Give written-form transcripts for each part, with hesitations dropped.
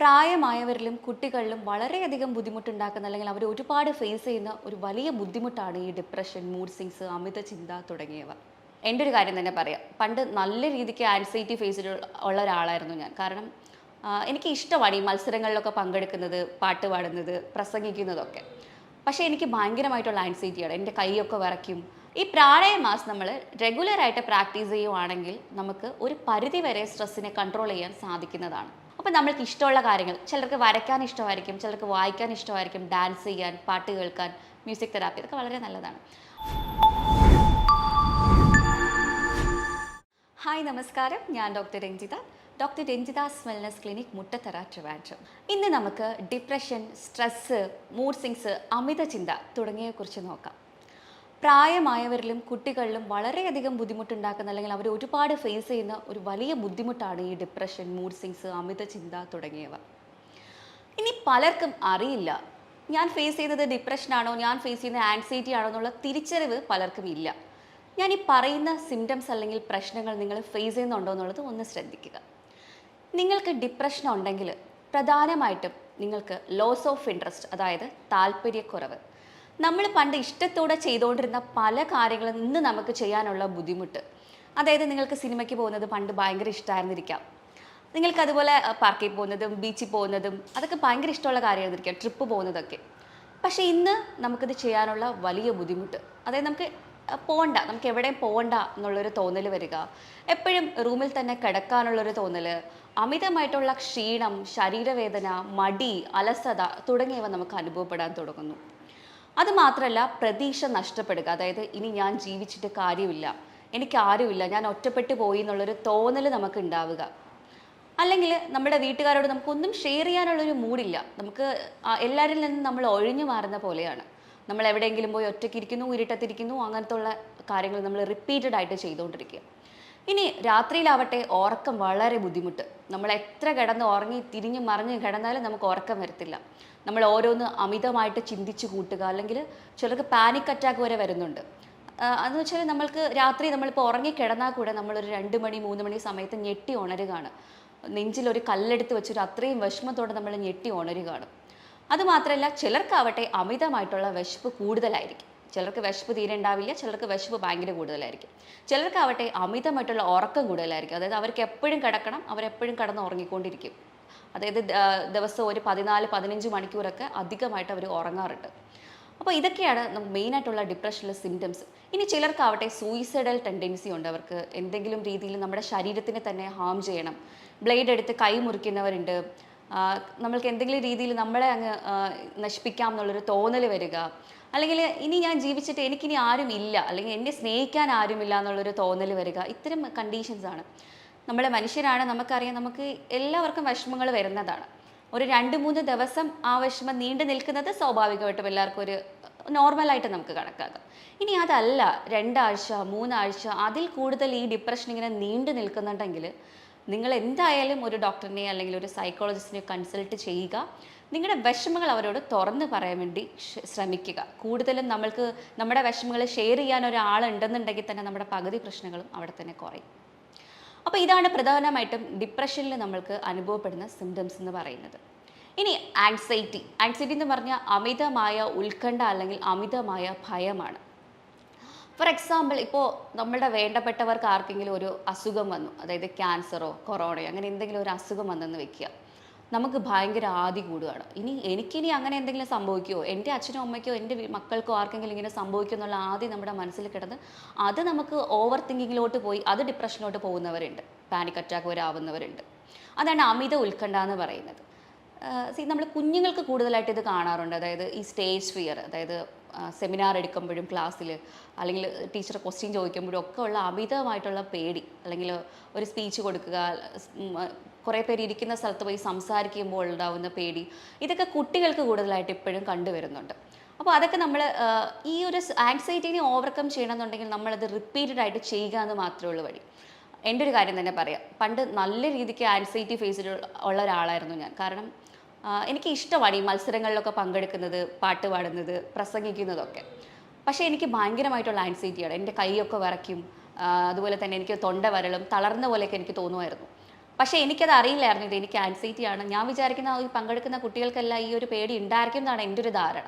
പ്രായമായവരിലും കുട്ടികളിലും വളരെയധികം ബുദ്ധിമുട്ടുണ്ടാക്കുന്ന അല്ലെങ്കിൽ അവർ ഒരുപാട് ഫേസ് ചെയ്യുന്ന ഒരു വലിയ ബുദ്ധിമുട്ടാണ് ഈ ഡിപ്രഷൻ, മൂഡ് സ്വിങ്സ്, അമിത ചിന്ത തുടങ്ങിയവ. എൻ്റെ ഒരു കാര്യം തന്നെ പറയാം. പണ്ട് നല്ല രീതിക്ക് ആൻസൈറ്റി ഫേസിൽ ഉള്ള ഒരാളായിരുന്നു ഞാൻ. കാരണം എനിക്ക് ഇഷ്ടമാണ് ഈ മത്സരങ്ങളിലൊക്കെ പങ്കെടുക്കുന്നത്, പാട്ട് പാടുന്നത്, പ്രസംഗിക്കുന്നതൊക്കെ. പക്ഷേ എനിക്ക് ഭയങ്കരമായിട്ടുള്ള ആൻസൈറ്റിയാണ്. എൻ്റെ കൈയൊക്കെ വിറയ്ക്കും. ഈ പ്രാണായാമാസ് നമ്മൾ റെഗുലറായിട്ട് പ്രാക്ടീസ് ചെയ്യുവാണെങ്കിൽ നമുക്ക് ഒരു പരിധി വരെ സ്ട്രെസ്സിനെ കൺട്രോൾ ചെയ്യാൻ സാധിക്കുന്നതാണ്. അപ്പോൾ നമ്മൾക്ക് ഇഷ്ടമുള്ള കാര്യങ്ങൾ, ചിലർക്ക് വരയ്ക്കാൻ ഇഷ്ടമായിരിക്കും, ചിലർക്ക് വായിക്കാൻ ഇഷ്ടമായിരിക്കും, ഡാൻസ് ചെയ്യാൻ, പാട്ട് കേൾക്കാൻ, മ്യൂസിക് തെറാപ്പി, ഇതൊക്കെ വളരെ നല്ലതാണ്. ഹായ്, നമസ്കാരം. ഞാൻ doctor Ranjitha. Doctor Ranjitha's wellness clinic, Muttathara, Trivandrum. ഇന്ന് നമുക്ക് ഡിപ്രഷൻ, സ്ട്രെസ്സ്, മൂഡ് സ്വിങ്സ്, അമിത ചിന്ത തുടങ്ങിയവയെക്കുറിച്ച് നോക്കാം. പ്രായമായവരിലും കുട്ടികളിലും വളരെയധികം ബുദ്ധിമുട്ടുണ്ടാക്കുന്ന അല്ലെങ്കിൽ അവർ ഒരുപാട് ഫേസ് ചെയ്യുന്ന ഒരു വലിയ ബുദ്ധിമുട്ടാണ് ഈ ഡിപ്രഷൻ, മൂഡ് സ്വിങ്സ്, അമിത ചിന്ത തുടങ്ങിയവ. ഇനി പലർക്കും അറിയില്ല, ഞാൻ ഫേസ് ചെയ്യുന്നത് ഡിപ്രഷനാണോ, ഞാൻ ഫേസ് ചെയ്യുന്ന ആൻസൈറ്റി ആണോ എന്നുള്ള തിരിച്ചറിവ് പലർക്കും ഇല്ല. ഞാൻ ഈ പറയുന്ന സിംറ്റംസ് അല്ലെങ്കിൽ പ്രശ്നങ്ങൾ നിങ്ങൾ ഫേസ് ചെയ്യുന്നുണ്ടോ എന്നുള്ളത് ഒന്ന് ശ്രദ്ധിക്കുക. നിങ്ങൾക്ക് ഡിപ്രഷൻ ഉണ്ടെങ്കിൽ പ്രധാനമായിട്ടും നിങ്ങൾക്ക് ലോസ് ഓഫ് ഇൻട്രസ്റ്റ്, അതായത് താല്പര്യക്കുറവ്. നമ്മൾ പണ്ട് ഇഷ്ടത്തോടെ ചെയ്തുകൊണ്ടിരുന്ന പല കാര്യങ്ങളും ഇന്ന് നമുക്ക് ചെയ്യാനുള്ള ബുദ്ധിമുട്ട്. അതായത് നിങ്ങൾക്ക് സിനിമയ്ക്ക് പോകുന്നത് പണ്ട് ഭയങ്കര ഇഷ്ടമായിരുന്നിരിക്കാം. നിങ്ങൾക്ക് അതുപോലെ പാർക്കിൽ പോകുന്നതും ബീച്ചിൽ പോകുന്നതും അതൊക്കെ ഭയങ്കര ഇഷ്ടമുള്ള കാര്യമായിരുന്നിരിക്കാം, ട്രിപ്പ് പോകുന്നതൊക്കെ. പക്ഷേ ഇന്ന് നമുക്കിത് ചെയ്യാനുള്ള വലിയ ബുദ്ധിമുട്ട്, അതായത് നമുക്ക് നമുക്ക് എവിടെയും പോകണ്ട എന്നുള്ളൊരു തോന്നൽ വരിക, എപ്പോഴും റൂമിൽ തന്നെ കിടക്കാനുള്ളൊരു തോന്നൽ, അമിതമായിട്ടുള്ള ക്ഷീണം, ശരീരവേദന, മടി, അലസത തുടങ്ങിയവ നമുക്ക് അനുഭവപ്പെടാൻ തുടങ്ങുന്നു. അതുമാത്രമല്ല, പ്രതീക്ഷ നഷ്ടപ്പെടുക, അതായത് ഇനി ഞാൻ ജീവിച്ചിട്ട് കാര്യമില്ല, എനിക്കാരുമില്ല, ഞാൻ ഒറ്റപ്പെട്ടു പോയി എന്നുള്ളൊരു തോന്നൽ നമുക്ക് ഉണ്ടാവുക. അല്ലെങ്കിൽ നമ്മുടെ വീട്ടുകാരോട് നമുക്കൊന്നും ഷെയർ ചെയ്യാനുള്ളൊരു മൂഡില്ല, നമുക്ക് എല്ലാവരിൽ നിന്നും നമ്മൾ ഒഴിഞ്ഞു മാറുന്ന പോലെയാണ്. നമ്മൾ എവിടെയെങ്കിലും പോയി ഒറ്റയ്ക്കിരിക്കുന്നു, ഇരുട്ടത്തിരിക്കുന്നു, അങ്ങനത്തെ ഉള്ള കാര്യങ്ങൾ നമ്മൾ റിപ്പീറ്റഡ് ആയിട്ട് ചെയ്തുകൊണ്ടിരിക്കുക. ഇനി രാത്രിയിലാവട്ടെ ഉറക്കം വളരെ ബുദ്ധിമുട്ട്. നമ്മൾ എത്ര കിടന്ന് ഉറങ്ങി തിരിഞ്ഞ് മറിഞ്ഞ് കിടന്നാലും നമുക്ക് ഉറക്കം വരത്തില്ല. നമ്മൾ ഓരോന്ന് അമിതമായിട്ട് ചിന്തിച്ച് കൂട്ടുക, അല്ലെങ്കിൽ ചിലർക്ക് പാനിക് അറ്റാക്ക് വരെ വരുന്നുണ്ട്. അതെന്ന് വെച്ചാൽ നമ്മൾക്ക് രാത്രി നമ്മളിപ്പോൾ ഉറങ്ങി കിടന്നാൽ കൂടെ നമ്മളൊരു 2 മണി 3 മണി സമയത്ത് ഞെട്ടി ഉണരുകയാണ്. നെഞ്ചിലൊരു കല്ലെടുത്ത് വെച്ചൊരു അത്രയും വിഷമത്തോടെ നമ്മൾ ഞെട്ടി ഉണരുകയാണ്. അതുമാത്രമല്ല, ചിലർക്കാവട്ടെ അമിതമായിട്ടുള്ള വിശപ്പ് കൂടുതലായിരിക്കും. ചിലർക്ക് വിശപ്പ് തീരെ ഉണ്ടാവില്ല, ചിലർക്ക് വിശപ്പ് ഭയങ്കര കൂടുതലായിരിക്കും. ചിലർക്കാവട്ടെ അമിതമായിട്ടുള്ള ഉറക്കം കൂടുതലായിരിക്കും. അതായത് അവർക്ക് എപ്പോഴും കിടക്കണം, അവരെപ്പോഴും കിടന്ന് ഉറങ്ങിക്കൊണ്ടിരിക്കും. അതായത് ദിവസം ഒരു 14-15 മണിക്കൂറൊക്കെ അധികമായിട്ട് അവർ ഉറങ്ങാറുണ്ട്. അപ്പോൾ ഇതൊക്കെയാണ് മെയിനായിട്ടുള്ള ഡിപ്രഷനിലെ സിംറ്റംസ്. ഇനി ചിലർക്കാവട്ടെ സൂയിസൈഡൽ ടെൻഡൻസി ഉണ്ട്. അവർക്ക് എന്തെങ്കിലും രീതിയിൽ നമ്മുടെ ശരീരത്തിനെ തന്നെ ഹാം ചെയ്യണം. ബ്ലേഡ് എടുത്ത് കൈ മുറിക്കുന്നവരുണ്ട്. നമ്മൾക്ക് എന്തെങ്കിലും രീതിയിൽ നമ്മളെ അങ്ങ് നശിപ്പിക്കാം എന്നുള്ളൊരു തോന്നൽ വരിക, അല്ലെങ്കിൽ ഇനി ഞാൻ ജീവിച്ചിട്ട് എനിക്കിനി ആരും ഇല്ല, അല്ലെങ്കിൽ എന്നെ സ്നേഹിക്കാൻ ആരുമില്ല എന്നുള്ളൊരു തോന്നൽ വരിക. ഇത്തരം കണ്ടീഷൻസാണ്. നമ്മളെ മനുഷ്യരാണ്, നമുക്കറിയാം, നമുക്ക് എല്ലാവർക്കും വിഷമങ്ങൾ വരുന്നതാണ്. ഒരു 2-3 ദിവസം ആ വിഷമം നീണ്ടു നിൽക്കുന്നത് സ്വാഭാവികമായിട്ടും എല്ലാവർക്കും ഒരു നോർമലായിട്ട് നമുക്ക് കണക്കാക്കാം. ഇനി അതല്ല, 2 ആഴ്ച 3 ആഴ്ച അതിൽ കൂടുതൽ ഈ ഡിപ്രഷൻ ഇങ്ങനെ നീണ്ടു നിൽക്കുന്നുണ്ടെങ്കിൽ നിങ്ങൾ എന്തായാലും ഒരു ഡോക്ടറിനെ അല്ലെങ്കിൽ ഒരു സൈക്കോളജിസ്റ്റിനെ കൺസൾട്ട് ചെയ്യുക. നിങ്ങളുടെ വിഷമങ്ങൾ അവരോട് തുറന്ന് പറയാൻ വേണ്ടി ശ്രമിക്കുക. കൂടുതലും നമ്മൾക്ക് നമ്മുടെ വിഷമങ്ങൾ ഷെയർ ചെയ്യാൻ ഒരാളുണ്ടെന്നുണ്ടെങ്കിൽ തന്നെ നമ്മുടെ പകുതി പ്രശ്നങ്ങളും അവിടെ തന്നെ കുറയും. അപ്പോൾ ഇതാണ് പ്രധാനമായിട്ടും ഡിപ്രഷനിൽ നമ്മൾക്ക് അനുഭവപ്പെടുന്ന സിംറ്റംസ് എന്ന് പറയുന്നത്. ഇനി ആൻസൈറ്റി എന്ന് പറഞ്ഞാൽ അമിതമായ ഉത്കണ്ഠ അല്ലെങ്കിൽ അമിതമായ ഭയമാണ്. ഫോർ എക്സാമ്പിൾ, ഇപ്പോൾ നമ്മളുടെ വേണ്ടപ്പെട്ടവർക്ക് ആർക്കെങ്കിലും ഒരു അസുഖം വന്നു, അതായത് ക്യാൻസറോ കൊറോണയോ അങ്ങനെ എന്തെങ്കിലും ഒരു അസുഖം വന്നെന്ന് വെക്കുക. നമുക്ക് ഭയങ്കര ആദി കൂടുകയാണ്. എനിക്കിനി അങ്ങനെ എന്തെങ്കിലും സംഭവിക്കുമോ, എൻ്റെ അച്ഛനോ അമ്മയ്ക്കോ എൻ്റെ മക്കൾക്കോ ആർക്കെങ്കിലും ഇങ്ങനെ സംഭവിക്കുമോ എന്നുള്ള ആദ്യം നമ്മുടെ മനസ്സിൽ കിടന്ന് അത് നമുക്ക് ഓവർ തിങ്കിങ്ങിലോട്ട് പോയി അത് ഡിപ്രഷനിലോട്ട് പോകുന്നവരുണ്ട്, പാനിക് അറ്റാക്ക് വരെ ആവുന്നവരുണ്ട്. അതാണ് അമിത ഉത്കണ്ഠ എന്ന് പറയുന്നത്. നമ്മൾ കുഞ്ഞുങ്ങൾക്ക് കൂടുതലായിട്ട് ഇത് കാണാറുണ്ട്. അതായത് ഈ സ്റ്റേജ് ഫിയർ, അതായത് സെമിനാർ എടുക്കുമ്പോഴും ക്ലാസ്സിൽ അല്ലെങ്കിൽ ടീച്ചർ ക്വസ്റ്റ്യൻ ചോദിക്കുമ്പോഴും ഒക്കെ ഉള്ള അമിതമായിട്ടുള്ള പേടി, അല്ലെങ്കിൽ ഒരു സ്പീച്ച് കൊടുക്കുക, കുറേ പേര് ഇരിക്കുന്ന സ്ഥലത്ത് പോയി സംസാരിക്കുമ്പോൾ ഉണ്ടാവുന്ന പേടി, ഇതൊക്കെ കുട്ടികൾക്ക് കൂടുതലായിട്ട് ഇപ്പോഴും കണ്ടുവരുന്നുണ്ട്. അപ്പോൾ അതൊക്കെ നമ്മൾ ഈ ഒരു ആൻസൈറ്റിനെ ഓവർകം ചെയ്യണമെന്നുണ്ടെങ്കിൽ നമ്മളത് റിപ്പീറ്റഡ് ആയിട്ട് ചെയ്യുക എന്ന് മാത്രമേ ഉള്ളൂ വഴി. എൻ്റെ ഒരു കാര്യം തന്നെ പറയാം. പണ്ട് നല്ല രീതിക്ക് ആൻസൈറ്റി ഫേസിൽ ഉള്ള ഒരാളായിരുന്നു ഞാൻ. കാരണം എനിക്ക് ഇഷ്ടമാണ് ഈ മത്സരങ്ങളിലൊക്കെ പങ്കെടുക്കുന്നത്, പാട്ട് പാടുന്നത്, പ്രസംഗിക്കുന്നതൊക്കെ. പക്ഷേ എനിക്ക് ഭയങ്കരമായിട്ടുള്ള ആൻസൈറ്റിയാണ്. എൻ്റെ കൈയൊക്കെ വിറയ്ക്കും, അതുപോലെ തന്നെ എനിക്ക് തൊണ്ട വരളും, തളർന്ന പോലെയൊക്കെ എനിക്ക് തോന്നുമായിരുന്നു. പക്ഷേ എനിക്കത് അറിയില്ലായിരുന്നു ഇത് എനിക്ക് ആൻസൈറ്റി ആണ്. ഞാൻ വിചാരിക്കുന്ന ഈ പങ്കെടുക്കുന്ന കുട്ടികൾക്കെല്ലാം ഈ ഒരു പേടി ഉണ്ടായിരിക്കും എന്നാണ് എൻ്റെ ഒരു ധാരണ.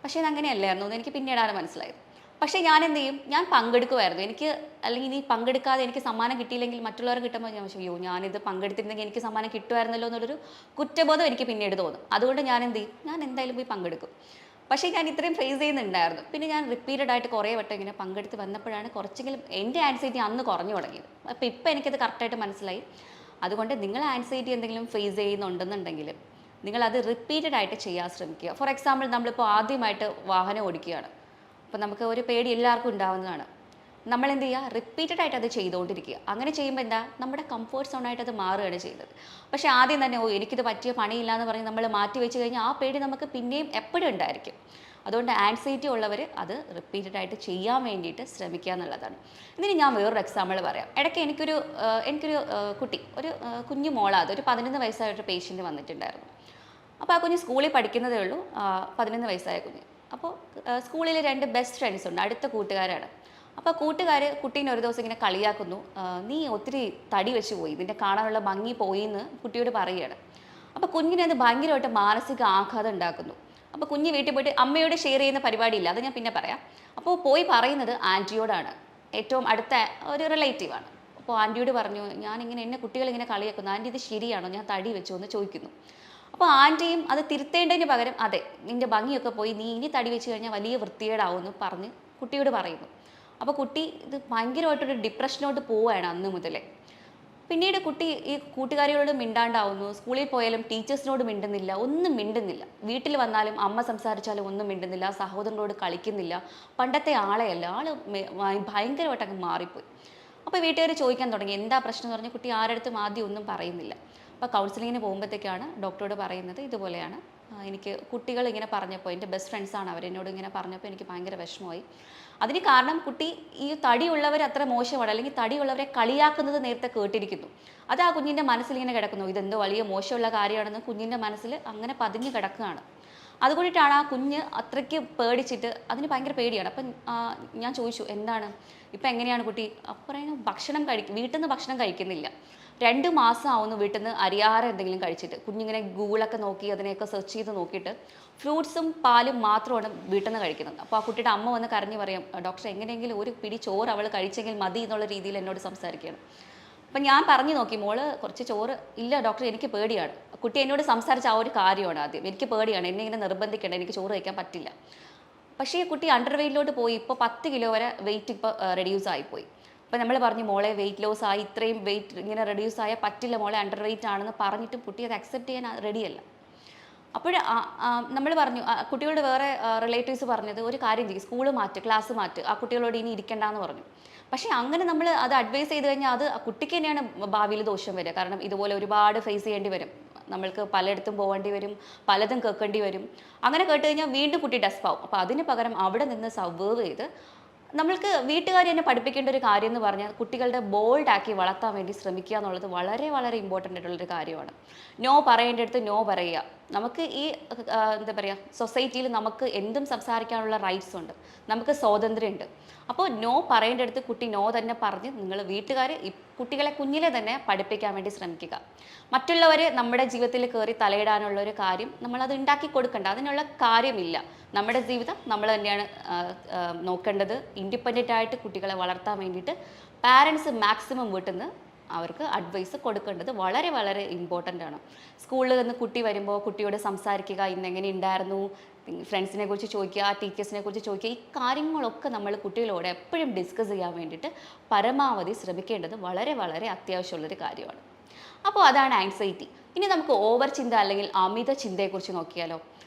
പക്ഷേ ഇത് അങ്ങനെയല്ലായിരുന്നു എന്ന് എനിക്ക് പിന്നീടാണ് മനസ്സിലായത്. പക്ഷേ ഞാൻ എന്ത് ചെയ്യും, ഞാൻ പങ്കെടുക്കുമായിരുന്നു. എനിക്ക് അല്ലെങ്കിൽ ഇനി പങ്കെടുക്കാതെ എനിക്ക് സമ്മാനം കിട്ടിയില്ലെങ്കിൽ മറ്റുള്ളവർ കിട്ടുമ്പോൾ ഞാൻ അയ്യോ ഞാനിത് പങ്കെടുത്തിരുന്നെങ്കിൽ എനിക്ക് സമ്മാനം കിട്ടുമായിരുന്നല്ലോ എന്നുള്ളൊരു കുറ്റബോധം എനിക്ക് പിന്നീട് തോന്നും. അതുകൊണ്ട് ഞാൻ എന്ത് ചെയ്യും, ഞാൻ എന്തായാലും പോയി പങ്കെടുക്കും. പക്ഷേ ഞാൻ ഇത്രയും ഫേസ് ചെയ്യുന്നുണ്ടായിരുന്നു. പിന്നെ ഞാൻ റിപ്പീറ്റഡ് ആയിട്ട് കുറേ വട്ടം ഇങ്ങനെ പങ്കെടുത്ത് വന്നപ്പോഴാണ് കുറച്ചെങ്കിലും എൻ്റെ ആൻസൈറ്റി അന്ന് കുറഞ്ഞു തുടങ്ങിയത്. അപ്പോൾ ഇപ്പോൾ എനിക്കത് കറക്റ്റായിട്ട് മനസ്സിലായി. അതുകൊണ്ട് നിങ്ങൾ ആൻസൈറ്റി എന്തെങ്കിലും ഫേസ് ചെയ്യുന്നുണ്ടെന്നുണ്ടെങ്കിൽ നിങ്ങളത് റിപ്പീറ്റഡ് ആയിട്ട് ചെയ്യാൻ ശ്രമിക്കുക. ഫോർ എക്സാമ്പിൾ നമ്മളിപ്പോൾ ആദ്യമായിട്ട് വാഹനം ഓടിക്കുകയാണ്. അപ്പോൾ നമുക്ക് ഒരു പേടി എല്ലാവർക്കും ഉണ്ടാവുന്നതാണ്. നമ്മൾ എന്ത് ചെയ്യുക, റിപ്പീറ്റഡ് ആയിട്ട് അത് ചെയ്തുകൊണ്ടിരിക്കുക. അങ്ങനെ ചെയ്യുമ്പോൾ എന്താ, നമ്മുടെ കംഫേർട്ട് സോണായിട്ട് അത് മാറുകയാണ് ചെയ്യുന്നത്. പക്ഷേ ആദ്യം തന്നെ എനിക്കിത് പറ്റിയ പണിയില്ല എന്ന് പറഞ്ഞ് നമ്മൾ മാറ്റി വെച്ച് കഴിഞ്ഞാൽ ആ പേടി നമുക്ക് പിന്നെയും എപ്പോഴും ഉണ്ടായിരിക്കും. അതുകൊണ്ട് ആൻസൈറ്റി ഉള്ളവർ അത് റിപ്പീറ്റഡ് ആയിട്ട് ചെയ്യാൻ വേണ്ടിയിട്ട് ശ്രമിക്കുക എന്നുള്ളതാണ്. ഇതിന് ഞാൻ വേറൊരു എക്സാമ്പിൾ പറയാം. ഇടയ്ക്ക് എനിക്കൊരു കുട്ടി, ഒരു കുഞ്ഞു മോളാത്, ഒരു 11 വയസ്സായൊരു പേഷ്യൻ്റ് വന്നിട്ടുണ്ടായിരുന്നു. അപ്പോൾ ആ കുഞ്ഞ് സ്കൂളിൽ പഠിക്കുന്നതേ ഉള്ളൂ, 11 വയസ്സായ കുഞ്ഞ്. അപ്പോൾ സ്കൂളിൽ 2 ബെസ്റ്റ് ഫ്രണ്ട്സ് ഉണ്ട്, അടുത്ത കൂട്ടുകാരാണ്. അപ്പോൾ കൂട്ടുകാർ കുട്ടീനെ ഒരു ദിവസം ഇങ്ങനെ കളിയാക്കുന്നു, നീ ഒത്തിരി തടി വെച്ച് പോയി, നിന്റെ കാണാനുള്ള ഭംഗി പോയി എന്ന് കുട്ടിയോട് പറയുകയാണ്. അപ്പോൾ കുഞ്ഞിനെ അത് ഭയങ്കരമായിട്ട് മാനസിക ആഘാതം ഉണ്ടാക്കുന്നു. അപ്പോൾ കുഞ്ഞ് വീട്ടിൽ പോയിട്ട് അമ്മയോട് ഷെയർ ചെയ്യുന്ന പരിപാടിയില്ല, അത് ഞാൻ പിന്നെ പറയാം. അപ്പോൾ പോയി പറയുന്നത് ആൻറ്റിയോടാണ്, ഏറ്റവും അടുത്ത ഒരു റിലേറ്റീവാണ്. അപ്പോൾ ആൻറ്റിയോട് പറഞ്ഞു, ഞാനിങ്ങനെ എന്നെ കുട്ടികളിങ്ങനെ കളിയാക്കുന്നു, ആൻറ്റി ഇത് ശരിയാണോ, ഞാൻ തടി വെച്ചോ എന്ന് ചോദിക്കുന്നു. അപ്പോൾ ആൻറ്റിയും അത് തിരുത്തേണ്ടതിന് പകരം അതെ നിൻ്റെ ഭംഗിയൊക്കെ പോയി, നീ ഇനി തടി വെച്ച് കഴിഞ്ഞാൽ വലിയ വൃത്തികേടാവുമെന്ന് പറഞ്ഞ് കുട്ടിയോട് പറയുന്നു. അപ്പോൾ കുട്ടി ഇത് ഭയങ്കരമായിട്ടൊരു ഡിപ്രഷനോട്ട് പോവുകയാണ് അന്ന് മുതലേ. പിന്നീട് കുട്ടി ഈ കൂട്ടുകാരികളോട് മിണ്ടാണ്ടാവുന്നു, സ്കൂളിൽ പോയാലും ടീച്ചേഴ്സിനോട് മിണ്ടുന്നില്ല, ഒന്നും മിണ്ടുന്നില്ല. വീട്ടിൽ വന്നാലും അമ്മ സംസാരിച്ചാലും ഒന്നും മിണ്ടുന്നില്ല, സഹോദരനോട് കളിക്കുന്നില്ല, പണ്ടത്തെ ആളെയല്ല, ഭയങ്കരമായിട്ട് അങ്ങ് മാറിപ്പോയി. അപ്പോൾ വീട്ടുകാർ ചോദിക്കാൻ തുടങ്ങി എന്താ പ്രശ്നം എന്ന് പറഞ്ഞ് കുട്ടി ആരടുത്തും ആദ്യം ഒന്നും പറയുന്നില്ല. അപ്പോൾ കൗൺസിലിങ്ങിന് പോകുമ്പോഴത്തേക്കാണ് ഡോക്ടറോട് പറയുന്നത് ഇതുപോലെയാണ്, എനിക്ക് കുട്ടികൾ ഇങ്ങനെ പറഞ്ഞപ്പോൾ, എൻ്റെ ബെസ്റ്റ് ഫ്രണ്ട്സാണ് അവരെന്നോട് ഇങ്ങനെ പറഞ്ഞപ്പോൾ എനിക്ക് ഭയങ്കര വിഷമമായി. അതിന് കാരണം കുട്ടി ഈ തടിയുള്ളവർ അത്ര മോശമാണ്, അല്ലെങ്കിൽ തടിയുള്ളവരെ കളിയാക്കുന്നത് നേരത്തെ കേട്ടിരിക്കുന്നു. അത് ആ കുഞ്ഞിൻ്റെ മനസ്സിലിങ്ങനെ കിടക്കുന്നു, ഇതെന്തോ വലിയ മോശമുള്ള കാര്യമാണെന്ന് കുഞ്ഞിൻ്റെ മനസ്സിൽ അങ്ങനെ പതിഞ്ഞ് കിടക്കുകയാണ്. അതുകൊണ്ടിട്ടാണ് ആ കുഞ്ഞ് അത്രയ്ക്ക് പേടിച്ചിട്ട്, അതിന് ഭയങ്കര പേടിയാണ്. അപ്പം ഞാൻ ചോദിച്ചു എന്താണ് ഇപ്പം എങ്ങനെയാണ് കുട്ടി, അപ്പം പറയുന്നു വീട്ടിൽ നിന്ന് ഭക്ഷണം കഴിക്കുന്നില്ല, 2 മാസം ആവുന്നു വീട്ടിൽ നിന്ന് അരിയാഹാരം എന്തെങ്കിലും കഴിച്ചിട്ട്. കുഞ്ഞിങ്ങനെ ഗൂഗിളൊക്കെ നോക്കി അതിനെയൊക്കെ സെർച്ച് ചെയ്ത് നോക്കിയിട്ട് ഫ്രൂട്ട്സും പാലും മാത്രമാണ് വീട്ടിൽ നിന്ന് കഴിക്കുന്നത്. അപ്പോൾ ആ കുട്ടിയുടെ അമ്മ വന്ന് കരഞ്ഞ് പറയും, ഡോക്ടർ എങ്ങനെയെങ്കിലും ഒരു പിടി ചോറ് അവൾ കഴിച്ചെങ്കിൽ മതി എന്നുള്ള രീതിയിൽ എന്നോട് സംസാരിക്കുകയാണ്. അപ്പം ഞാൻ പറഞ്ഞു നോക്കി, മോള് കുറച്ച് ചോറ്, ഇല്ല ഡോക്ടർ എനിക്ക് പേടിയാണ്. കുട്ടി എന്നോട് സംസാരിച്ച ആ ഒരു കാര്യമാണ് ആദ്യം, എനിക്ക് പേടിയാണ്, എന്നെ ഇങ്ങനെ നിർബന്ധിക്കേണ്ട, എനിക്ക് ചോറ് കഴിക്കാൻ പറ്റില്ല. പക്ഷേ ഈ കുട്ടി അണ്ടർ വെയിറ്റിലോട്ട് പോയി, ഇപ്പോൾ 10 കിലോ വരെ വെയിറ്റ് ഇപ്പോൾ റെഡ്യൂസ് ആയിപ്പോയി. അപ്പോൾ നമ്മൾ പറഞ്ഞു മോളെ വെയിറ്റ് ലോസ് ആയി, ഇത്രയും വെയിറ്റ് ഇങ്ങനെ റെഡ്യൂസ് ആയാൽ പറ്റില്ല മോളെ, അണ്ടർ വെയിറ്റ് ആണെന്ന് പറഞ്ഞിട്ടും കുട്ടി അത് അക്സെപ്റ്റ് ചെയ്യാൻ റെഡിയല്ല. അപ്പോൾ നമ്മൾ പറഞ്ഞു, കുട്ടികളുടെ വേറെ റിലേറ്റീവ്സ് പറഞ്ഞത് ഒരു കാര്യം ചെയ്യും, സ്കൂൾ മാറ്റ്, ക്ലാസ് മാറ്റ്, ആ കുട്ടികളോട് ഇനി ഇരിക്കേണ്ടെന്ന് പറഞ്ഞു. പക്ഷേ അങ്ങനെ നമ്മൾ അത് അഡ്വൈസ് ചെയ്ത് കഴിഞ്ഞാൽ അത് കുട്ടിക്ക് തന്നെയാണ് ഭാവിയിൽ ദോഷം വരിക. കാരണം ഇതുപോലെ ഒരുപാട് ഫേസ് ചെയ്യേണ്ടി വരും, നമ്മൾക്ക് പലയിടത്തും പോകേണ്ടി വരും, പലതും കേൾക്കേണ്ടി വരും. അങ്ങനെ കേട്ട് കഴിഞ്ഞാൽ വീണ്ടും കുട്ടി ഡെസ്പാവും. അപ്പോൾ അതിന് പകരം അവിടെ നിന്ന് സർവൈവ് ചെയ്ത് നമ്മൾക്ക് വീട്ടുകാർ തന്നെ പഠിപ്പിക്കേണ്ട ഒരു കാര്യം എന്ന് പറഞ്ഞാൽ കുട്ടികളുടെ ബോൾഡാക്കി വളർത്താൻ വേണ്ടി ശ്രമിക്കുക എന്നുള്ളത് വളരെ വളരെ ഇമ്പോർട്ടൻ്റ് ആയിട്ടുള്ളൊരു കാര്യമാണ്. നോ പറയേണ്ടടുത്ത് നോ പറയുക. നമുക്ക് ഈ എന്താ പറയുക, സൊസൈറ്റിയിൽ നമുക്ക് എന്തും സംസാരിക്കാനുള്ള റൈറ്റ്സ് ഉണ്ട്, നമുക്ക് സ്വാതന്ത്ര്യമുണ്ട്. അപ്പോൾ നോ പറയേണ്ടടുത്ത് കുട്ടി നോ തന്നെ പറഞ്ഞ് നിങ്ങൾ വീട്ടുകാർ കുട്ടികളെ കുഞ്ഞിലെ തന്നെ പഠിപ്പിക്കാൻ വേണ്ടി ശ്രമിക്കുക. മറ്റുള്ളവർ നമ്മുടെ ജീവിതത്തിൽ കയറി തലയിടാനുള്ള ഒരു കാര്യം നമ്മളത് ഉണ്ടാക്കി കൊടുക്കണ്ട, അതിനുള്ള കാര്യമില്ല. നമ്മുടെ ജീവിതം നമ്മൾ തന്നെയാണ് നോക്കേണ്ടത്. ഇൻഡിപെൻഡൻ്റ് ആയിട്ട് കുട്ടികളെ വളർത്താൻ വേണ്ടിയിട്ട് പാരൻസ് മാക്സിമം വീട്ടിൽ നിന്ന് അവർക്ക് അഡ്വൈസ് കൊടുക്കേണ്ടത് വളരെ വളരെ ഇമ്പോർട്ടൻ്റ് ആണ്. സ്കൂളിൽ നിന്ന് കുട്ടി വരുമ്പോൾ കുട്ടിയോട് സംസാരിക്കുക, ഇന്നെങ്ങനെ ഉണ്ടായിരുന്നു, ഫ്രണ്ട്സിനെ കുറിച്ച് ചോദിക്കുക, ടീച്ചേഴ്സിനെ കുറിച്ച് ചോദിക്കുക. ഈ കാര്യങ്ങളൊക്കെ നമ്മൾ കുട്ടികളോട് എപ്പോഴും ഡിസ്കസ് ചെയ്യാൻ വേണ്ടിയിട്ട് പരമാവധി ശ്രമിക്കേണ്ടത് വളരെ വളരെ അത്യാവശ്യമുള്ളൊരു കാര്യമാണ്. അപ്പോൾ അതാണ് ആൻസൈറ്റി. ഇനി നമുക്ക് ഓവർ ചിന്ത അല്ലെങ്കിൽ അമിത ചിന്തയെക്കുറിച്ച് നോക്കിയാലോ.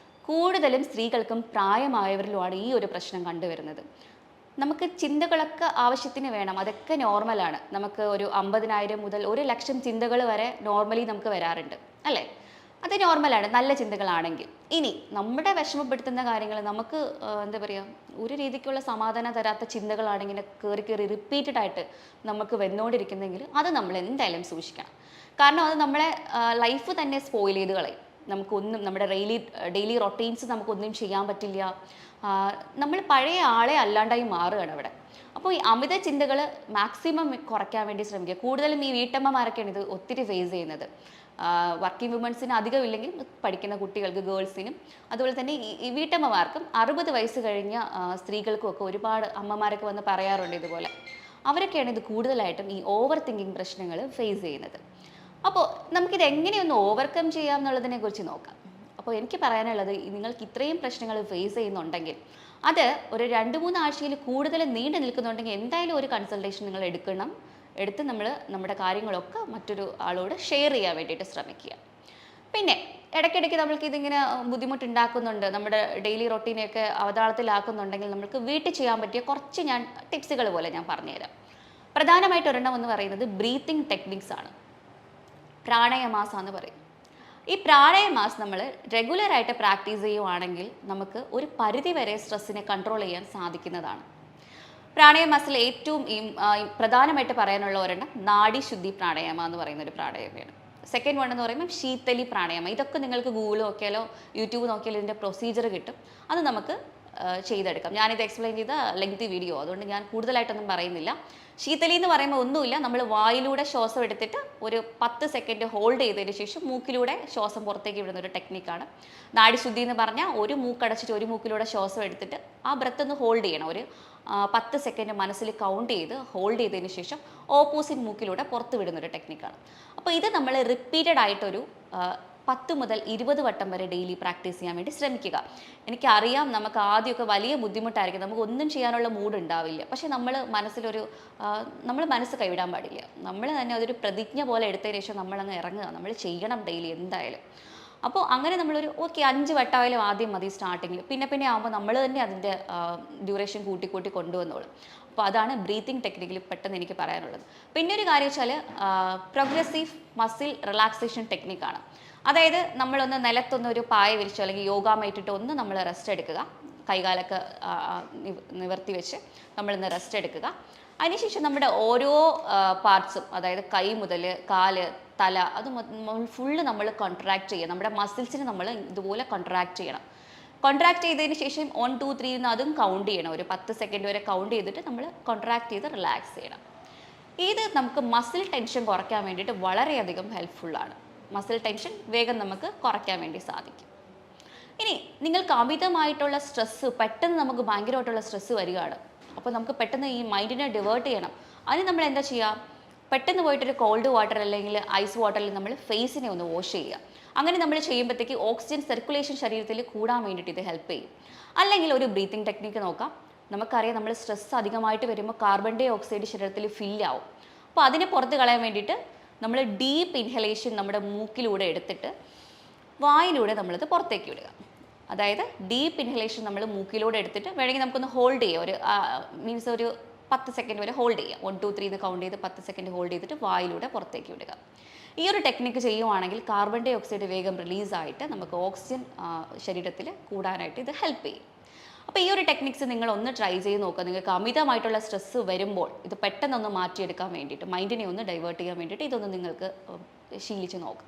കൂടുതലും സ്ത്രീകൾക്കും പ്രായമായവരിലുമാണ് ഈ ഒരു പ്രശ്നം കണ്ടുവരുന്നത്. നമുക്ക് ചിന്തകളൊക്കെ ആവശ്യത്തിന് വേണം, അതൊക്കെ നോർമലാണ്. നമുക്ക് ഒരു 50,000 മുതൽ 1,00,000 ചിന്തകൾ വരെ നോർമലി നമുക്ക് വരാറുണ്ട്, അല്ലേ? അത് നോർമലാണ്, നല്ല ചിന്തകളാണെങ്കിൽ. ഇനി നമ്മുടെ വിഷമപ്പെടുത്തുന്ന കാര്യങ്ങൾ, നമുക്ക് എന്താ പറയുക, ഒരു രീതിക്കുള്ള സമാധാനം തരാത്ത ചിന്തകളാണെങ്കിൽ കയറി കയറി റിപ്പീറ്റഡ് ആയിട്ട് നമുക്ക് വന്നുകൊണ്ടിരിക്കുന്നെങ്കിൽ അത് നമ്മൾ എന്തായാലും സൂക്ഷിക്കണം. കാരണം അത് നമ്മളെ ലൈഫ് തന്നെ സ്പോയിൽ ചെയ്ത് കളയും. നമുക്കൊന്നും നമ്മുടെ ഡെയിലി റൊട്ടീൻസ് നമുക്കൊന്നും ചെയ്യാൻ പറ്റില്ല. നമ്മൾ പഴയ ആളെ അല്ലാണ്ടായി മാറുകയാണ് അവിടെ. അപ്പോൾ ഈ അമിത ചിന്തകൾ മാക്സിമം കുറയ്ക്കാൻ വേണ്ടി ശ്രമിക്കുക. കൂടുതലും ഈ വീട്ടമ്മമാരൊക്കെയാണ് ഇത് ഒത്തിരി ഫേസ് ചെയ്യുന്നത്. വർക്കിംഗ് വുമൻസിന് അധികം ഇല്ലെങ്കിൽ പഠിക്കുന്ന കുട്ടികൾക്ക്, ഗേൾസിനും, അതുപോലെ തന്നെ ഈ വീട്ടമ്മമാർക്കും 60 വയസ്സ് കഴിഞ്ഞ സ്ത്രീകൾക്കും ഒക്കെ ഒരുപാട് അമ്മമാരൊക്കെ വന്ന് പറയാറുണ്ട് ഇതുപോലെ. അവരൊക്കെയാണ് ഇത് കൂടുതലായിട്ടും ഈ ഓവർ തിങ്കിങ് പ്രശ്നങ്ങൾ ഫേസ് ചെയ്യുന്നത്. അപ്പോൾ നമുക്കിത് എങ്ങനെയൊന്ന് ഓവർകം ചെയ്യാം എന്നുള്ളതിനെ കുറിച്ച് നോക്കാം. അപ്പോൾ എനിക്ക് പറയാനുള്ളത്, നിങ്ങൾക്ക് ഇത്രയും പ്രശ്നങ്ങൾ ഫേസ് ചെയ്യുന്നുണ്ടെങ്കിൽ അത് ഒരു 2-3 ആഴ്ചയിൽ കൂടുതൽ നീണ്ടു നിൽക്കുന്നുണ്ടെങ്കിൽ എന്തായാലും ഒരു കൺസൾട്ടേഷൻ നിങ്ങൾ എടുത്ത് നമ്മുടെ കാര്യങ്ങളൊക്കെ മറ്റൊരു ആളോട് ഷെയർ ചെയ്യാൻ വേണ്ടിയിട്ട് ശ്രമിക്കുക. പിന്നെ ഇടയ്ക്കിടയ്ക്ക് നമ്മൾക്ക് ഇതിങ്ങനെ ബുദ്ധിമുട്ടുണ്ടാക്കുന്നുണ്ട്, നമ്മുടെ ഡെയിലി റൊട്ടീനെയൊക്കെ അവതാളത്തിലാക്കുന്നുണ്ടെങ്കിൽ നമുക്ക് വീട്ടിൽ ചെയ്യാൻ പറ്റിയ കുറച്ച് ടിപ്സുകൾ പോലെ ഞാൻ പറഞ്ഞുതരാം. പ്രധാനമായിട്ട് ഒരെണ്ണം എന്ന് പറയുന്നത് ബ്രീത്തിങ് ടെക്നിക്സ് ആണ്. പ്രാണായാമാസം എന്ന് പറയും. ഈ പ്രാണായാമാസം നമ്മൾ റെഗുലറായിട്ട് പ്രാക്ടീസ് ചെയ്യുവാണെങ്കിൽ നമുക്ക് ഒരു പരിധി വരെ സ്ട്രെസ്സിനെ കൺട്രോൾ ചെയ്യാൻ സാധിക്കുന്നതാണ്. പ്രാണായാമത്തിൽ ഏറ്റവും പ്രധാനമായിട്ട് പറയാനുള്ള ഒരെണ്ണം നാഡീശുദ്ധി പ്രാണായാമം എന്ന് പറയുന്ന ഒരു പ്രാണായാമമാണ്. സെക്കൻഡ് വൺ എന്ന് പറയുമ്പോൾ ശീതലി പ്രാണായാമം. ഇതൊക്കെ നിങ്ങൾക്ക് ഗൂഗിൾ നോക്കിയാലോ യൂട്യൂബ് നോക്കിയാലോ ഇതിൻ്റെ പ്രൊസീജിയർ കിട്ടും. അത് നമുക്ക് ചെയ്തെടുക്കാം. ഞാനിത് എക്സ്പ്ലെയിൻ ചെയ്ത ലെങ്തി വീഡിയോ, അതുകൊണ്ട് ഞാൻ കൂടുതലായിട്ടൊന്നും പറയുന്നില്ല. ശീതലി എന്ന് പറയുമ്പോൾ ഒന്നുമില്ല, നമ്മൾ വായിലൂടെ ശ്വാസം എടുത്തിട്ട് ഒരു 10 സെക്കൻഡ് ഹോൾഡ് ചെയ്തതിന് ശേഷം മൂക്കിലൂടെ ശ്വാസം പുറത്തേക്ക് വിടുന്ന ഒരു ടെക്നിക്കാണ്. നാഡിശുദ്ധി എന്ന് പറഞ്ഞാൽ ഒരു മൂക്കടച്ചിട്ട് ഒരു മൂക്കിലൂടെ ശ്വാസം എടുത്തിട്ട് ആ ബ്രത്ത് ഒന്ന് ഹോൾഡ് ചെയ്യണം. ഒരു 10 സെക്കൻഡ് മനസ്സിൽ കൗണ്ട് ചെയ്ത് ഹോൾഡ് ചെയ്തതിന് ശേഷം ഓപ്പോസിറ്റ് മൂക്കിലൂടെ പുറത്ത് വിടുന്നൊരു ടെക്നിക്കാണ്. അപ്പോൾ ഇത് നമ്മൾ റിപ്പീറ്റഡ് ആയിട്ടൊരു 10 മുതൽ 20 വട്ടം വരെ ഡെയിലി പ്രാക്ടീസ് ചെയ്യാൻ വേണ്ടി ശ്രമിക്കുക. എനിക്കറിയാം നമുക്ക് ആദ്യമൊക്കെ വലിയ ബുദ്ധിമുട്ടായിരിക്കും, നമുക്ക് ഒന്നും ചെയ്യാനുള്ള മൂഡ് ഉണ്ടാവില്ല. പക്ഷേ നമ്മൾ മനസ്സ് കൈവിടാൻ പാടില്ല. നമ്മൾ തന്നെ അതൊരു പ്രതിജ്ഞ പോലെ എടുത്തതിന് ശേഷം നമ്മളങ്ങ് ഇറങ്ങുക, നമ്മൾ ചെയ്യണം ഡെയിലി എന്തായാലും. അപ്പോൾ അങ്ങനെ നമ്മളൊരു 5 വട്ടമായാലും ആദ്യം മതി സ്റ്റാർട്ടിങ്ങിൽ. പിന്നെ ആകുമ്പോൾ നമ്മൾ തന്നെ അതിൻ്റെ ഡ്യൂറേഷൻ കൂട്ടി കൊണ്ടുവന്നോളും. അപ്പോൾ അതാണ് ബ്രീത്തിങ് ടെക്നിക്കിൽ പെട്ടെന്ന് എനിക്ക് പറയാനുള്ളത്. പിന്നെ ഒരു കാര്യം വെച്ചാൽ പ്രോഗ്രസീവ് മസിൽ റിലാക്സേഷൻ ടെക്നിക്കാണ്. അതായത് നമ്മളൊന്ന് നിലത്തൊന്നൊരു പായ വിരിച്ചോ അല്ലെങ്കിൽ യോഗ മാറ്റിട്ടോ ഒന്ന് നമ്മൾ റെസ്റ്റ് എടുക്കുക. കൈകാലൊക്കെ നിവർത്തി വെച്ച് നമ്മളിന്ന് റെസ്റ്റ് എടുക്കുക. അതിനുശേഷം നമ്മുടെ ഓരോ പാർട്സും, അതായത് കൈ മുതൽ കാല്, തല, അത് ഫുള്ള് നമ്മൾ കോൺട്രാക്ട് ചെയ്യുക. നമ്മുടെ മസിൽസിന് നമ്മൾ ഇതുപോലെ കോൺട്രാക്ട് ചെയ്യണം. കോൺട്രാക്ട് ചെയ്തതിന് ശേഷം 1, 2, 3 എന്ന് അതും കൗണ്ട് ചെയ്യണം. ഒരു 10 സെക്കൻഡ് വരെ കൗണ്ട് ചെയ്തിട്ട് നമ്മൾ കോൺട്രാക്ട് ചെയ്ത് റിലാക്സ് ചെയ്യണം. ഇത് നമുക്ക് മസിൽ ടെൻഷൻ കുറയ്ക്കാൻ വേണ്ടിയിട്ട് വളരെയധികം ഹെൽപ്ഫുള്ളാണ്. മസിൽ ടെൻഷൻ വേഗം നമുക്ക് കുറയ്ക്കാൻ വേണ്ടി സാധിക്കും. ഇനി നിങ്ങൾക്ക് അമിതമായിട്ടുള്ള സ്ട്രെസ്സ്, പെട്ടെന്ന് നമുക്ക് ഭയങ്കരമായിട്ടുള്ള സ്ട്രെസ്സ് വരികയാണ്. അപ്പോൾ നമുക്ക് പെട്ടെന്ന് ഈ മൈൻഡിനെ ഡിവേർട്ട് ചെയ്യണം. അതിന് നമ്മൾ എന്താ ചെയ്യുക? പെട്ടെന്ന് പോയിട്ടൊരു കോൾഡ് വാട്ടർ അല്ലെങ്കിൽ ഐസ് വാട്ടറിൽ നമ്മൾ ഫേസിനെ ഒന്ന് വാഷ് ചെയ്യുക. അങ്ങനെ നമ്മൾ ചെയ്യുമ്പോഴത്തേക്ക് ഓക്സിജൻ സർക്കുലേഷൻ ശരീരത്തിൽ കൂടാൻ വേണ്ടിയിട്ട് ഇത് ഹെൽപ്പ് ചെയ്യും. അല്ലെങ്കിൽ ഒരു ബ്രീത്തിങ് ടെക്നിക്ക് നോക്കാം. നമുക്കറിയാം നമ്മൾ സ്ട്രെസ് അധികമായിട്ട് വരുമ്പോൾ കാർബൺ ഡൈ ഓക്സൈഡ് ശരീരത്തിൽ ഫില്ലാവും. അപ്പോൾ അതിനെ പുറത്ത് കളയാൻ വേണ്ടിയിട്ട് നമ്മൾ ഡീപ്പ് ഇൻഹലേഷൻ നമ്മുടെ മൂക്കിലൂടെ എടുത്തിട്ട് വായിലൂടെ നമ്മളത് പുറത്തേക്ക് വിടുക. അതായത് ഡീപ്പ് ഇൻഹലേഷൻ നമ്മൾ മൂക്കിലൂടെ എടുത്തിട്ട് വേണമെങ്കിൽ നമുക്കൊന്ന് ഹോൾഡ് ചെയ്യാം. ഒരു 10 സെക്കൻഡ് വരെ ഹോൾഡ് ചെയ്യുക. 1, 2, 3 എന്ന് കൗണ്ട് ചെയ്ത് 10 സെക്കൻഡ് ഹോൾഡ് ചെയ്തിട്ട് വായിലൂടെ പുറത്തേക്ക് വിടുക. ഈ ഒരു ടെക്നിക്ക് ചെയ്യുവാണെങ്കിൽ കാർബൺ ഡൈ ഓക്സൈഡ് വേഗം റിലീസായിട്ട് നമുക്ക് ഓക്സിജൻ ശരീരത്തിൽ കൂടാനായിട്ട് ഇത് ഹെൽപ്പ് ചെയ്യും. അപ്പോൾ ഈ ഒരു ടെക്നിക്സ് നിങ്ങൾ ഒന്ന് ട്രൈ ചെയ്ത് നോക്കുക. നിങ്ങൾക്ക് അമിതമായിട്ടുള്ള സ്ട്രെസ്സ് വരുമ്പോൾ ഇത് പെട്ടെന്നൊന്ന് മാറ്റിയെടുക്കാൻ വേണ്ടിയിട്ട്, മൈൻഡിനെ ഒന്ന് ഡൈവേർട്ട് ചെയ്യാൻ വേണ്ടിയിട്ട് ഇതൊന്ന് നിങ്ങൾക്ക് ശീലിച്ച് നോക്കാം.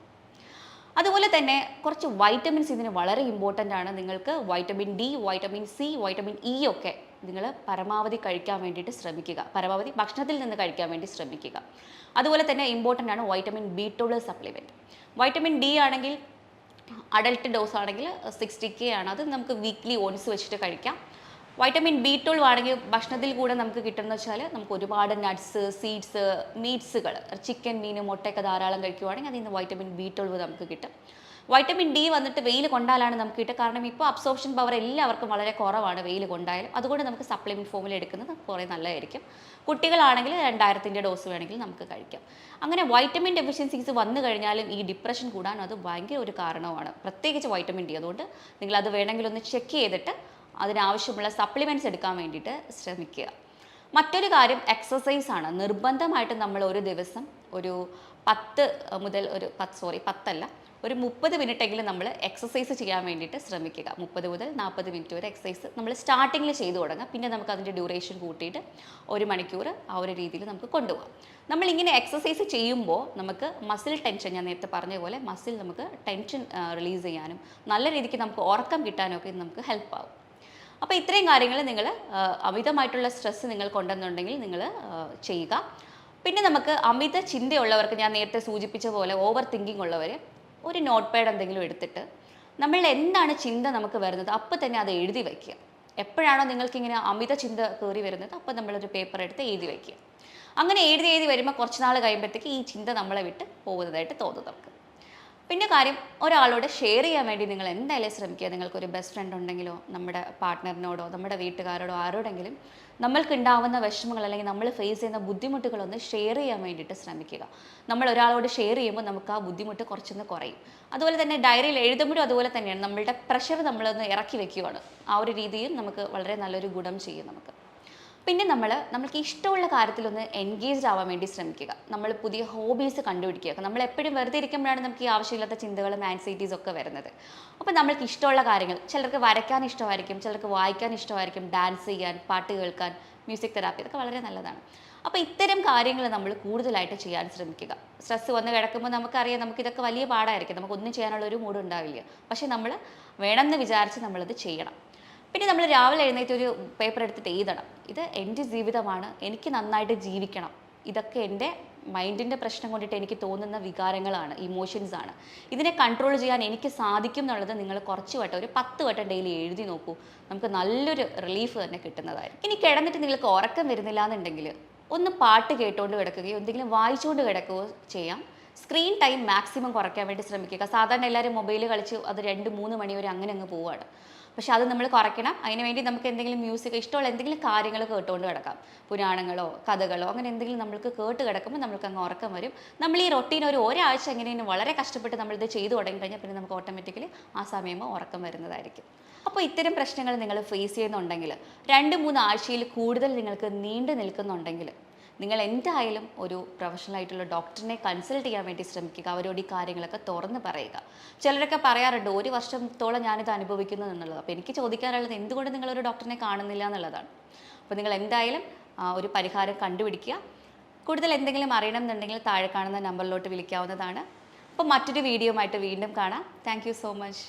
അതുപോലെ തന്നെ കുറച്ച് വൈറ്റമിൻസ് ഇതിന് വളരെ ഇമ്പോർട്ടൻ്റ് ആണ്. നിങ്ങൾക്ക് vitamin D, vitamin C, vitamin E ഒക്കെ നിങ്ങൾ പരമാവധി കഴിക്കാൻ വേണ്ടിയിട്ട് ശ്രമിക്കുക. പരമാവധി ഭക്ഷണത്തിൽ നിന്ന് കഴിക്കാൻ വേണ്ടി ശ്രമിക്കുക. അതുപോലെ തന്നെ ഇമ്പോർട്ടൻ്റ് ആണ് vitamin B12 supplement. Vitamin D ആണെങ്കിൽ അഡൽട്ട് ഡോസ് ആണെങ്കിൽ 60K ആണ്. അത് നമുക്ക് വീക്ക്ലി ഓൺസ് വെച്ചിട്ട് കഴിക്കാം. വൈറ്റമിൻ B12 ആണെങ്കിൽ ഭക്ഷണത്തിൽ കൂടെ നമുക്ക് കിട്ടുന്നത് വെച്ചാൽ നമുക്ക് ഒരുപാട് നട്ട്സ്, സീഡ്സ്, മീറ്റ്സുകൾ, ചിക്കൻ, മീൻ, മുട്ടയൊക്കെ ധാരാളം കഴിക്കുവാണെങ്കിൽ അതിൽ നിന്ന് വൈറ്റമിൻ B12 നമുക്ക് കിട്ടും. വൈറ്റമിൻ ഡി വന്നിട്ട് വെയിൽ കൊണ്ടാലാണ് നമുക്ക് കിട്ടുക. കാരണം ഇപ്പോൾ അബ്സോർപ്ഷൻ പവർ എല്ലാവർക്കും വളരെ കുറവാണ് വെയിൽ കൊണ്ടായാലും. അതുകൊണ്ട് നമുക്ക് സപ്ലിമെൻറ്റ് ഫോമിൽ എടുക്കുന്നത് കുറേ നല്ലതായിരിക്കും. കുട്ടികളാണെങ്കിൽ 2000ൻ്റെ ഡോസ് വേണമെങ്കിൽ നമുക്ക് കഴിക്കാം. അങ്ങനെ വൈറ്റമിൻ ഡെഫിഷ്യൻസീസ് വന്നു കഴിഞ്ഞാലും ഈ ഡിപ്രഷൻ കൂടാൻ അത് ഭയങ്കര ഒരു കാരണമാണ്, പ്രത്യേകിച്ച് വൈറ്റമിൻ ഡി. അതുകൊണ്ട് നിങ്ങളത് വേണമെങ്കിൽ ഒന്ന് ചെക്ക് ചെയ്തിട്ട് അതിനാവശ്യമുള്ള സപ്ലിമെൻറ്റ്സ് എടുക്കാൻ വേണ്ടിയിട്ട് ശ്രമിക്കുക. മറ്റൊരു കാര്യം എക്സസൈസ് ആണ്. നിർബന്ധമായിട്ടും നമ്മൾ ഒരു ദിവസം ഒരു 30 മിനിറ്റെങ്കിലും നമ്മൾ എക്സസൈസ് ചെയ്യാൻ വേണ്ടിയിട്ട് ശ്രമിക്കുക. 30 മുതൽ 40 മിനിറ്റ് വരെ എക്സസൈസ് നമ്മൾ സ്റ്റാർട്ടിങ്ങിൽ ചെയ്തു തുടങ്ങുക. പിന്നെ നമുക്ക് അതിൻ്റെ ഡ്യൂറേഷൻ കൂട്ടിയിട്ട് 1 മണിക്കൂർ ആ ഒരു രീതിയിൽ നമുക്ക് കൊണ്ടുപോകാം. നമ്മളിങ്ങനെ എക്സസൈസ് ചെയ്യുമ്പോൾ നമുക്ക് മസിൽ ടെൻഷൻ, ഞാൻ നേരത്തെ പറഞ്ഞ പോലെ മസിൽ നമുക്ക് ടെൻഷൻ റിലീസ് ചെയ്യാനും നല്ല രീതിക്ക് നമുക്ക് ഉറക്കം കിട്ടാനും ഒക്കെ ഇത് നമുക്ക് ഹെൽപ്പ് ആവും. അപ്പോൾ ഇത്രയും കാര്യങ്ങൾ നിങ്ങൾ അമിതമായിട്ടുള്ള സ്ട്രെസ്സ് നിങ്ങൾക്കുണ്ടെന്നുണ്ടെങ്കിൽ നിങ്ങൾ ചെയ്യുക. പിന്നെ നമുക്ക് അമിത ചിന്തയുള്ളവർക്ക്, ഞാൻ നേരത്തെ സൂചിപ്പിച്ച പോലെ ഓവർ തിങ്കിങ് ഉള്ളവർ, ഒരു നോട്ട് പാഡ് എന്തെങ്കിലും എടുത്തിട്ട് നമ്മളുടെ എന്താണ് ചിന്ത നമുക്ക് വരുന്നത് അപ്പോൾ തന്നെ അത് എഴുതി വയ്ക്കുക. എപ്പോഴാണോ നിങ്ങൾക്കിങ്ങനെ അമിത ചിന്ത കയറി വരുന്നത് അപ്പോൾ നമ്മളൊരു പേപ്പർ എടുത്ത് എഴുതി വയ്ക്കുക. അങ്ങനെ എഴുതി വരുമ്പോൾ കുറച്ച് നാൾ കഴിയുമ്പോഴത്തേക്ക് ഈ ചിന്ത നമ്മളെ വിട്ട് പോകുന്നതായിട്ട് തോന്നും നമുക്ക്. പിന്നെ കാര്യം, ഒരാളോട് ഷെയർ ചെയ്യാൻ വേണ്ടി നിങ്ങൾ എന്തായാലും ശ്രമിക്കുക. നിങ്ങൾക്കൊരു ബെസ്റ്റ് ഫ്രണ്ട് ഉണ്ടെങ്കിലോ നമ്മുടെ പാർട്ട്ണറിനോടോ നമ്മുടെ വീട്ടുകാരോടോ ആരോടെങ്കിലും നമ്മൾക്കുണ്ടാവുന്ന വിഷമങ്ങൾ അല്ലെങ്കിൽ നമ്മൾ ഫേസ് ചെയ്യുന്ന ബുദ്ധിമുട്ടുകളൊന്ന് ഷെയർ ചെയ്യാൻ വേണ്ടിയിട്ട് ശ്രമിക്കുക. നമ്മൾ ഒരാളോട് ഷെയർ ചെയ്യുമ്പോൾ നമുക്ക് ആ ബുദ്ധിമുട്ട് കുറച്ചൊന്ന് കുറയും. അതുപോലെ തന്നെ ഡയറിയിൽ എഴുതുമ്പോഴും അതുപോലെ തന്നെയാണ്, നമ്മളുടെ പ്രഷർ നമ്മളൊന്ന് ഇറക്കി വെക്കുകയാണ്. ആ ഒരു രീതിയിൽ നമുക്ക് വളരെ നല്ലൊരു ഗുണം ചെയ്യും നമുക്ക്. പിന്നെ നമ്മൾക്ക് ഇഷ്ടമുള്ള കാര്യത്തിലൊന്ന് എൻഗേജ്ഡ് ആവാൻ വേണ്ടി ശ്രമിക്കുക. നമ്മൾ പുതിയ ഹോബീസ് കണ്ടുപിടിക്കുക. നമ്മൾ എപ്പോഴും വെറുതെ ഇരിക്കുമ്പോഴാണ് നമുക്ക് ഈ ആവശ്യമില്ലാത്ത ചിന്തകളും ആൻസൈറ്റീസ് ഒക്കെ വരുന്നത്. അപ്പോൾ നമ്മൾക്ക് ഇഷ്ടമുള്ള കാര്യങ്ങൾ, ചിലർക്ക് വരയ്ക്കാൻ ഇഷ്ടമായിരിക്കും, ചിലർക്ക് വായിക്കാൻ ഇഷ്ടമായിരിക്കും, ഡാൻസ് ചെയ്യാൻ, പാട്ട് കേൾക്കാൻ, മ്യൂസിക് തെറാപ്പി, ഇതൊക്കെ വളരെ നല്ലതാണ്. അപ്പോൾ ഇത്തരം കാര്യങ്ങൾ നമ്മൾ കൂടുതലായിട്ട് ചെയ്യാൻ ശ്രമിക്കുക. സ്ട്രെസ്സ് വന്ന് കിടക്കുമ്പോൾ നമുക്കറിയാം നമുക്കിതൊക്കെ വലിയ പാടായിരിക്കും, നമുക്കൊന്നും ചെയ്യാനുള്ള ഒരു മൂഡ് ഉണ്ടാവില്ല. പക്ഷേ നമ്മൾ വേണമെന്ന് വിചാരിച്ച് നമ്മളത് ചെയ്യണം. പിന്നെ നമ്മൾ രാവിലെ എഴുന്നേറ്റ് ഒരു പേപ്പർ എടുത്തിട്ട് എഴുതണം, ഇത് എൻ്റെ ജീവിതമാണ്, എനിക്ക് നന്നായിട്ട് ജീവിക്കണം, ഇതൊക്കെ എൻ്റെ മൈൻഡിൻ്റെ പ്രശ്നം കൊണ്ടിട്ട് എനിക്ക് തോന്നുന്ന വികാരങ്ങളാണ്, ഇമോഷൻസ് ആണ്, ഇതിനെ കൺട്രോൾ ചെയ്യാൻ എനിക്ക് സാധിക്കും എന്നുള്ളത് നിങ്ങൾ കുറച്ച് വട്ടം, ഒരു 10 വട്ടം ഡെയിലി എഴുതി നോക്കൂ. നമുക്ക് നല്ലൊരു റിലീഫ് തന്നെ കിട്ടുന്നതായിരിക്കും. ഇനി കിടന്നിട്ട് നിങ്ങൾക്ക് ഉറക്കം വരുന്നില്ല എന്നുണ്ടെങ്കിൽ ഒന്ന് പാട്ട് കേട്ടുകൊണ്ട് കിടക്കുകയോ എന്തെങ്കിലും വായിച്ചുകൊണ്ട് കിടക്കുകയോ ചെയ്യാം. സ്ക്രീൻ ടൈം മാക്സിമം കുറയ്ക്കാൻ വേണ്ടി ശ്രമിക്കുക. സാധാരണ എല്ലാവരും മൊബൈൽ കളിച്ച് അത് 2-3 മണി വരെ അങ്ങനെ അങ്ങ് പോവുകയാണ്. പക്ഷെ അത് നമ്മൾ കുറയ്ക്കണം. അതിനുവേണ്ടി നമുക്ക് എന്തെങ്കിലും മ്യൂസിക്, ഇഷ്ടമുള്ള എന്തെങ്കിലും കാര്യങ്ങൾ കേട്ടുകൊണ്ട് കിടക്കാം. പുരാണങ്ങളോ കഥകളോ അങ്ങനെ എന്തെങ്കിലും നമ്മൾക്ക് കേട്ട് കിടക്കുമ്പോൾ നമുക്ക് അങ്ങ് ഉറക്കം വരും. നമ്മൾ ഈ റൊട്ടീൻ ഒരാഴ്ച എങ്ങനെയും വളരെ കഷ്ടപ്പെട്ട് നമ്മളിത് ചെയ്തു തുടങ്ങി കഴിഞ്ഞാൽ പിന്നെ നമുക്ക് ഓട്ടോമാറ്റിക്കലി ആ സമയമോ ഉറക്കം വരുന്നതായിരിക്കും. അപ്പോൾ ഇത്തരം പ്രശ്നങ്ങൾ നിങ്ങൾ ഫേസ് ചെയ്യുന്നുണ്ടെങ്കിൽ, 2-3 ആഴ്ചയിൽ കൂടുതൽ നിങ്ങൾക്ക് നീണ്ടു നിൽക്കുന്നുണ്ടെങ്കിൽ, നിങ്ങൾ എന്തായാലും ഒരു പ്രൊഫഷണൽ ആയിട്ടുള്ള ഡോക്ടറിനെ കൺസൾട്ട് ചെയ്യാൻ വേണ്ടി ശ്രമിക്കുക. അവരോട് ഈ കാര്യങ്ങളൊക്കെ തുറന്ന് പറയുക. ചിലരൊക്കെ പറയാറുണ്ട് 1 വർഷത്തോളം ഞാനിത് അനുഭവിക്കുന്നു എന്നുള്ളത്. അപ്പോൾ എനിക്ക് ചോദിക്കാനുള്ളത്, എന്തുകൊണ്ട് നിങ്ങളൊരു ഡോക്ടറിനെ കാണുന്നില്ല എന്നുള്ളതാണ്. അപ്പോൾ നിങ്ങൾ എന്തായാലും ഒരു പരിഹാരം കണ്ടുപിടിക്കുക. കൂടുതൽ എന്തെങ്കിലും അറിയണം എന്നുണ്ടെങ്കിൽ താഴെ കാണുന്ന നമ്പറിലോട്ട് വിളിക്കാവുന്നതാണ്. അപ്പോൾ മറ്റൊരു വീഡിയോ ആയിട്ട് വീണ്ടും കാണാം. Thank you so much.